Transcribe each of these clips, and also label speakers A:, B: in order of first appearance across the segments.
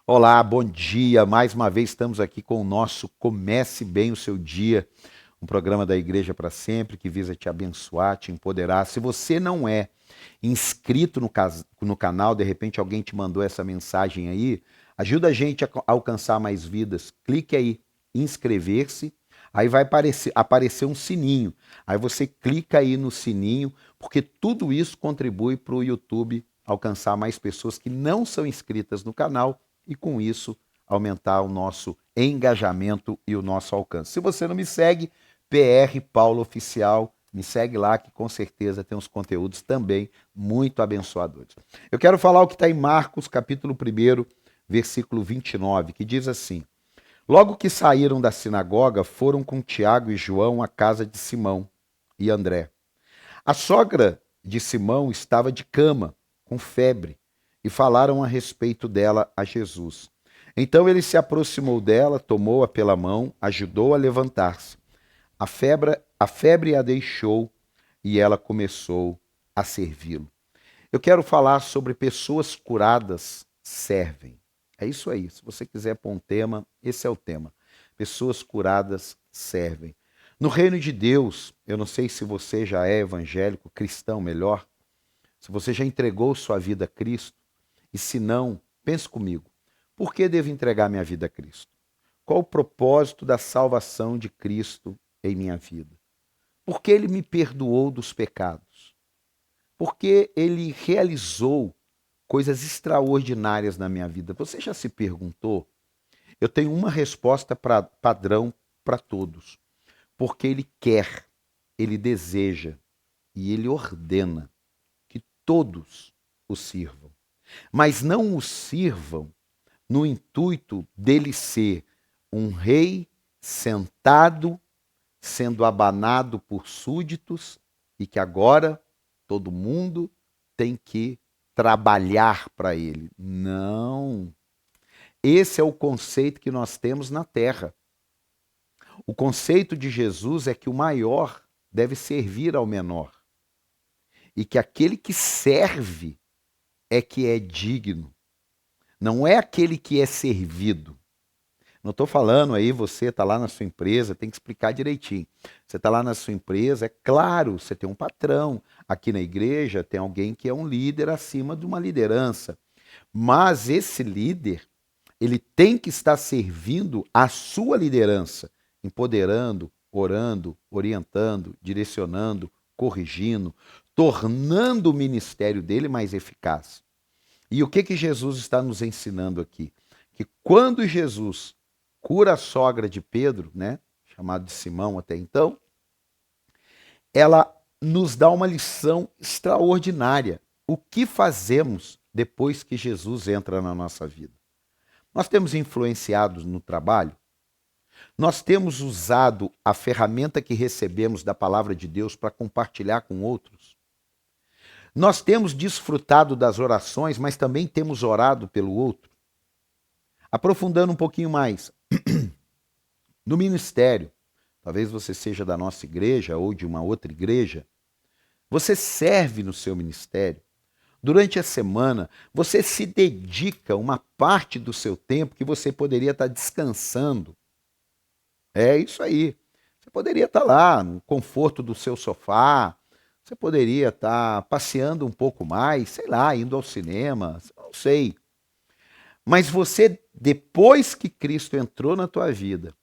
A: Olá, bom dia. Mais uma vez estamos aqui com o nosso Comece Bem o Seu Dia, um programa da Igreja para Sempre que visa te abençoar, te empoderar. Se você não é inscrito no canal, de repente alguém te mandou essa mensagem aí, ajuda a gente a alcançar mais vidas. Clique aí, inscrever-se, aí vai aparecer um sininho. Aí você clica aí no sininho, porque tudo isso contribui para o YouTube alcançar mais pessoas que não são inscritas no canal e, com isso, aumentar o nosso engajamento e o nosso alcance. Se você não me segue, PR Paulo Oficial, me segue lá que com certeza tem uns conteúdos também muito abençoadores. Eu quero falar o que está em Marcos, capítulo 1, versículo 29, que diz assim: Logo que saíram da sinagoga, foram com Tiago e João à casa de Simão e André. A sogra de Simão estava de cama, com febre, e falaram a respeito dela a Jesus. Então ele se aproximou dela, tomou-a pela mão, ajudou a levantar-se. A febre a deixou e ela começou a servi-lo. Eu quero falar sobre pessoas curadas servem. É isso aí. Se você quiser pôr um tema, esse é o tema. Pessoas curadas servem. No reino de Deus, eu não sei se você já é evangélico, cristão melhor, se você já entregou sua vida a Cristo, e se não, pense comigo. Por que devo entregar minha vida a Cristo? Qual o propósito da salvação de Cristo em minha vida? Por que ele me perdoou dos pecados? Porque ele realizou coisas extraordinárias na minha vida. Você já se perguntou? Eu tenho uma resposta padrão para todos. Porque ele quer, ele deseja e ele ordena que todos o sirvam. Mas não o sirvam no intuito dele ser um rei sentado, sendo abanado por súditos e que agora todo mundo tem que trabalhar para ele. Não. Esse é o conceito que nós temos na terra. O conceito de Jesus é que o maior deve servir ao menor. E que aquele que serve é que é digno. Não é aquele que é servido. Não estou falando aí, você está lá na sua empresa, tem que explicar direitinho. Você está lá na sua empresa, é claro, você tem um patrão. Aqui na igreja tem alguém que é um líder acima de uma liderança. Mas esse líder, ele tem que estar servindo a sua liderança, empoderando, orando, orientando, direcionando, corrigindo, tornando o ministério dele mais eficaz. E o que Jesus está nos ensinando aqui? Que quando Jesus cura a sogra de Pedro, né, chamado de Simão até então, ela nos dá uma lição extraordinária. O que fazemos depois que Jesus entra na nossa vida? Nós temos influenciado no trabalho? Nós temos usado a ferramenta que recebemos da palavra de Deus para compartilhar com outros? Nós temos desfrutado das orações, mas também temos orado pelo outro? Aprofundando um pouquinho mais, no ministério, talvez você seja da nossa igreja ou de uma outra igreja, você serve no seu ministério. Durante a semana, você se dedica uma parte do seu tempo que você poderia estar descansando. É isso aí. Você poderia estar lá no conforto do seu sofá, você poderia estar passeando um pouco mais, sei lá, indo ao cinema, não sei. Mas você, depois que Cristo entrou na tua vida,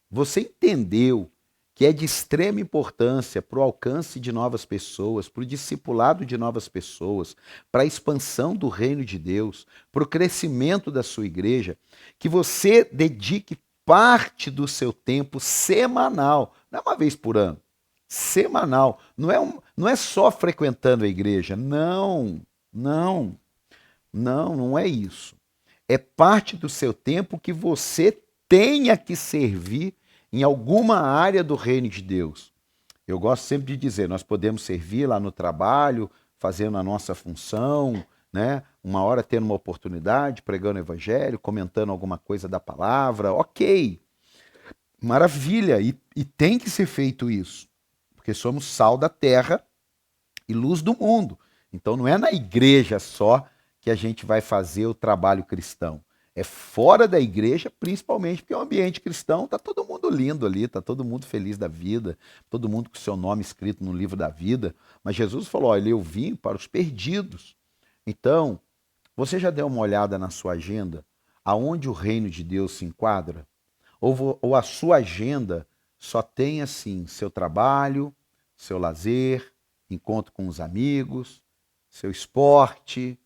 A: você entendeu que é de extrema importância para o alcance de novas pessoas, para o discipulado de novas pessoas, para a expansão do reino de Deus, para o crescimento da sua igreja, que você dedique parte do seu tempo semanal, não é uma vez por ano, semanal. Não é só frequentando a igreja, não é isso. É parte do seu tempo que você tenha que servir em alguma área do reino de Deus. Eu gosto sempre de dizer, nós podemos servir lá no trabalho, fazendo a nossa função, né? Uma hora tendo uma oportunidade, pregando o evangelho, comentando alguma coisa da palavra, ok, maravilha, e tem que ser feito isso, porque somos sal da terra e luz do mundo. Então não é na igreja só que a gente vai fazer o trabalho cristão. É fora da igreja, principalmente porque é um ambiente cristão, está todo mundo lindo ali, está todo mundo feliz da vida, todo mundo com seu nome escrito no livro da vida. Mas Jesus falou: olha, eu vim para os perdidos. Então, você já deu uma olhada na sua agenda, aonde o reino de Deus se enquadra? Ou a sua agenda só tem assim seu trabalho, seu lazer, encontro com os amigos, seu esporte,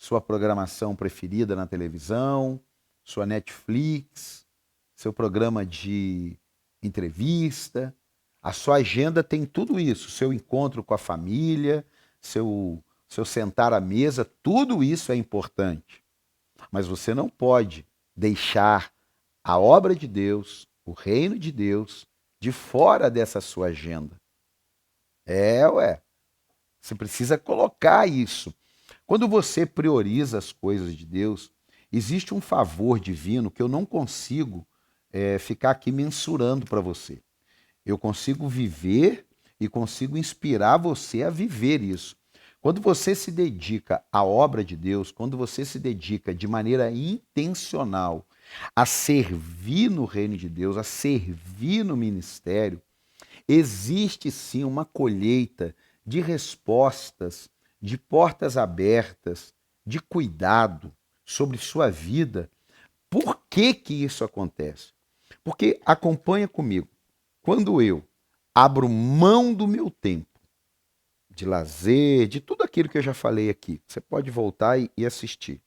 A: sua programação preferida na televisão, sua Netflix, seu programa de entrevista. A sua agenda tem tudo isso, seu encontro com a família, seu sentar à mesa, tudo isso é importante. Mas você não pode deixar a obra de Deus, o reino de Deus, de fora dessa sua agenda. Ué. Você precisa colocar isso. Quando você prioriza as coisas de Deus, existe um favor divino que eu não consigo ficar aqui mensurando para você. Eu consigo viver e consigo inspirar você a viver isso. Quando você se dedica à obra de Deus, quando você se dedica de maneira intencional a servir no reino de Deus, a servir no ministério, existe sim uma colheita de respostas, de portas abertas, de cuidado sobre sua vida. Por que que isso acontece? Porque acompanha comigo. Quando eu abro mão do meu tempo de lazer, de tudo aquilo que eu já falei aqui, você pode voltar e assistir.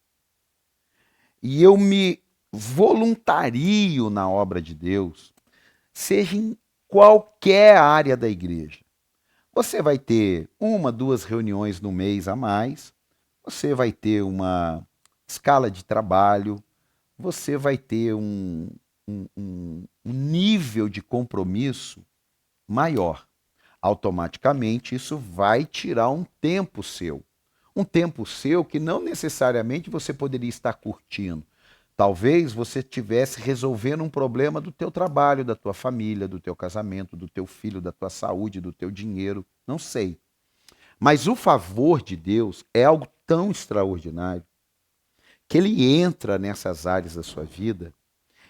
A: E eu me voluntario na obra de Deus, seja em qualquer área da igreja. Você vai ter uma, duas reuniões no mês a mais, você vai ter uma escala de trabalho, você vai ter um nível de compromisso maior. Automaticamente isso vai tirar um tempo seu. Um tempo seu que não necessariamente você poderia estar curtindo. Talvez você estivesse resolvendo um problema do teu trabalho, da tua família, do teu casamento, do teu filho, da tua saúde, do teu dinheiro, não sei. Mas o favor de Deus é algo tão extraordinário que ele entra nessas áreas da sua vida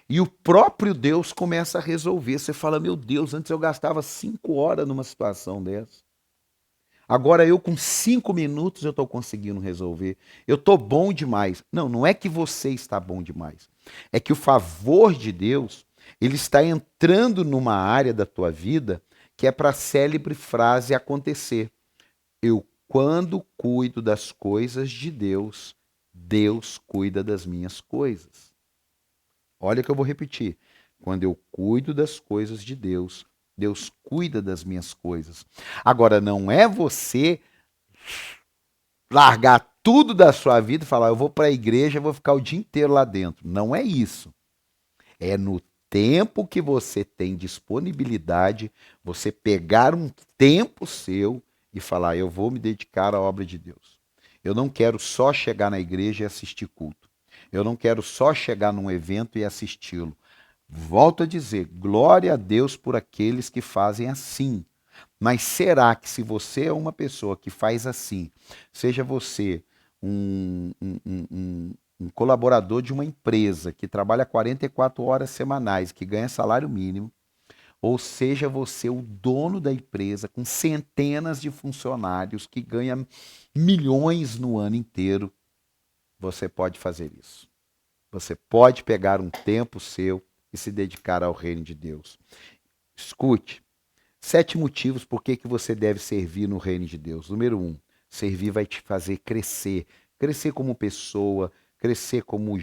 A: e o próprio Deus começa a resolver. Você fala, meu Deus, antes eu gastava 5 horas numa situação dessa. Agora eu com 5 minutos eu estou conseguindo resolver. Eu estou bom demais. Não, não é que você está bom demais. É que o favor de Deus, ele está entrando numa área da tua vida que é para a célebre frase acontecer. Eu, quando cuido das coisas de Deus, Deus cuida das minhas coisas. Olha que eu vou repetir. Quando eu cuido das coisas de Deus, Deus cuida das minhas coisas. Agora, não é você largar tudo da sua vida e falar, eu vou para a igreja, vou ficar o dia inteiro lá dentro. Não é isso. É no tempo que você tem disponibilidade, você pegar um tempo seu e falar, eu vou me dedicar à obra de Deus. Eu não quero só chegar na igreja e assistir culto. Eu não quero só chegar num evento e assisti-lo. Volto a dizer, glória a Deus por aqueles que fazem assim. Mas será que se você é uma pessoa que faz assim, seja você um colaborador de uma empresa que trabalha 44 horas semanais, que ganha salário mínimo, ou seja você o dono da empresa com centenas de funcionários que ganha milhões no ano inteiro, você pode fazer isso. Você pode pegar um tempo seu e se dedicar ao reino de Deus. Escute, 7 motivos por que você deve servir no reino de Deus. Número 1, servir vai te fazer crescer. Crescer como pessoa, crescer como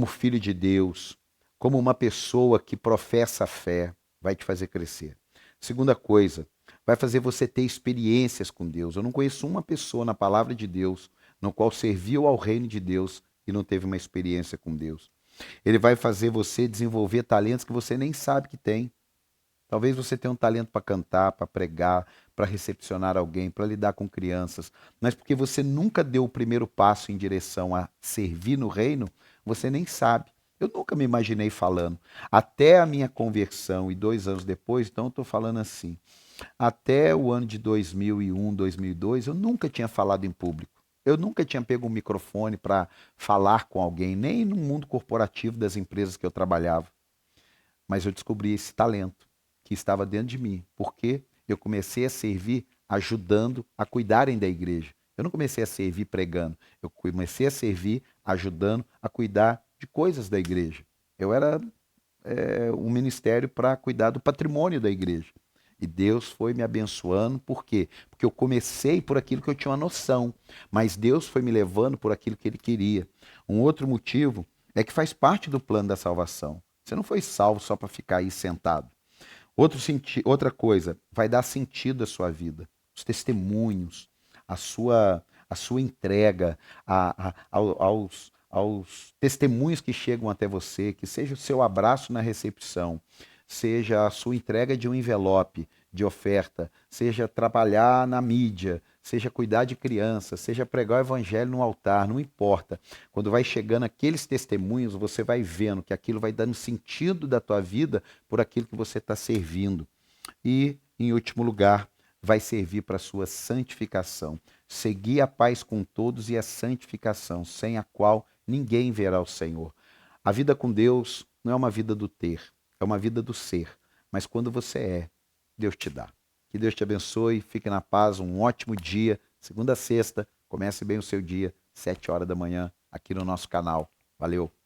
A: filho de Deus, como uma pessoa que professa a fé, vai te fazer crescer. Segunda coisa, vai fazer você ter experiências com Deus. Eu não conheço uma pessoa na palavra de Deus no qual serviu ao reino de Deus e não teve uma experiência com Deus. Ele vai fazer você desenvolver talentos que você nem sabe que tem. Talvez você tenha um talento para cantar, para pregar, para recepcionar alguém, para lidar com crianças, mas porque você nunca deu o primeiro passo em direção a servir no reino, você nem sabe. Eu nunca me imaginei falando. Até a minha conversão e 2 anos depois, então eu estou falando assim, até o ano de 2001, 2002, eu nunca tinha falado em público. Eu nunca tinha pego um microfone para falar com alguém, nem no mundo corporativo das empresas que eu trabalhava. Mas eu descobri esse talento que estava dentro de mim, porque eu comecei a servir ajudando a cuidarem da igreja. Eu não comecei a servir pregando, eu comecei a servir ajudando a cuidar de coisas da igreja. Eu era um ministério para cuidar do patrimônio da igreja. E Deus foi me abençoando, por quê? Porque eu comecei por aquilo que eu tinha uma noção, mas Deus foi me levando por aquilo que Ele queria. Um outro motivo é que faz parte do plano da salvação. Você não foi salvo só para ficar aí sentado. Outra coisa, vai dar sentido à sua vida. Os testemunhos, a sua entrega aos testemunhos que chegam até você, que seja o seu abraço na recepção, seja a sua entrega de um envelope de oferta, seja trabalhar na mídia, seja cuidar de crianças, seja pregar o evangelho no altar, não importa. Quando vai chegando aqueles testemunhos, você vai vendo que aquilo vai dando sentido da tua vida por aquilo que você está servindo. E, em último lugar, vai servir para a sua santificação. Seguir a paz com todos e a santificação, sem a qual ninguém verá o Senhor. A vida com Deus não é uma vida do ter, é uma vida do ser. Mas quando você é, Deus te dá. Que Deus te abençoe, fique na paz, um ótimo dia. Segunda a sexta, comece bem o seu dia, 7 horas da manhã, aqui no nosso canal. Valeu!